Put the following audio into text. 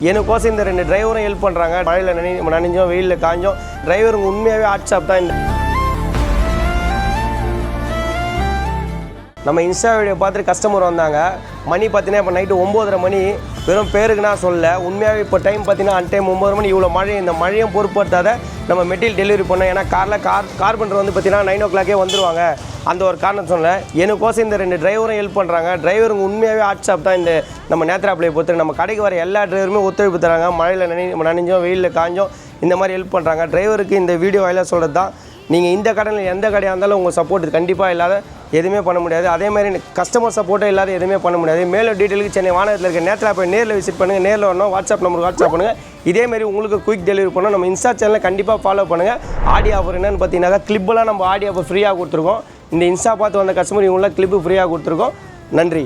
எனக்கோசம் இந்த 2 டிரைவரும் ஹெல்ப் பண்ணுறாங்க. மழையில் நனைஞ்சோம், வெயிலில் காஞ்சோம். டிரைவருங்க உண்மையாகவே வாட்ஸ்அப் தான். நம்ம இன்ஸ்டா வீடியோ பார்த்துட்டு கஸ்டமர் வந்தாங்க. மணி பார்த்தீங்கன்னா இப்போ நைட்டு 9:30 மணி. வெறும் பேருக்கு நான் சொல்ல, உண்மையாகவே இப்போ டைம் பார்த்தீங்கன்னா அன்டைம் 9 மணி. இவ்வளோ மழை, இந்த மழையும் பொருட்படுத்தாத நம்ம மெட்டீரியல் டெலிவரி பண்ணோம். ஏன்னா கார்பெண்டர் வந்து பார்த்தீங்கன்னா 9 o'clock வந்துடுவாங்க. அந்த ஒரு காரணம் சொன்னேன். எனக்கோசம் இந்த 2 டிரைவரும் ஹெல்ப் பண்ணுறாங்க. டிரைவருங்க உண்மையாகவே வாட்ஸ்அப் தான். இந்த நம்ம நேத்ராப்ளையை பொறுத்து நம்ம கடைக்கு வர எல்லா டிரைவருமே ஒத்துழைப்பு தராங்க. மழையில் நனைஞ்சோம், வெயிலில் காஞ்சோம், இந்த மாதிரி ஹெல்ப் பண்ணுறாங்க. டிரைவருக்கு இந்த வீடியோ வாயிலாக சொல்கிறது தான், நீங்கள் இந்த கடையில் எந்த கடையாக இருந்தாலும் உங்கள் சப்போர்ட் கண்டிப்பாக இல்லாத எதுவுமே பண்ண முடியாது. அதேமாதிரி கஸ்டமர் சப்போர்ட்டே இல்லாத எதுவுமே பண்ண முடியாது. மேலும் டீட்டெயிலுக்கு சென்னை வானகத்தில் இருக்க நேத்ராப்ளை நேரில் விசிட் பண்ணுங்கள். நேரில் வரணும், வாட்ஸ்அப் நம்பருக்கு வாட்ஸ்அப் பண்ணுங்கள். இதேமாரி உங்களுக்கு குயிக் டெலிவரி பண்ணோம். நம்ம இன்ஸ்டா சேனலை கண்டிப்பாக ஃபாலோ பண்ணுங்கள். ஆடியோ ஆஃபர் என்னென்னு பார்த்தீங்கன்னா, கிளிப்பெல்லாம் நம்ம ஆடியோ ஆஃபர் ஃப்ரீயாக கொடுத்துருக்கோம். இந்த இன்ஸ்டா பார்த்து வந்த கஸ்டமர் இவங்களாம் கிளிப்பு ஃப்ரீயாக கொடுத்துருக்கோம். நன்றி.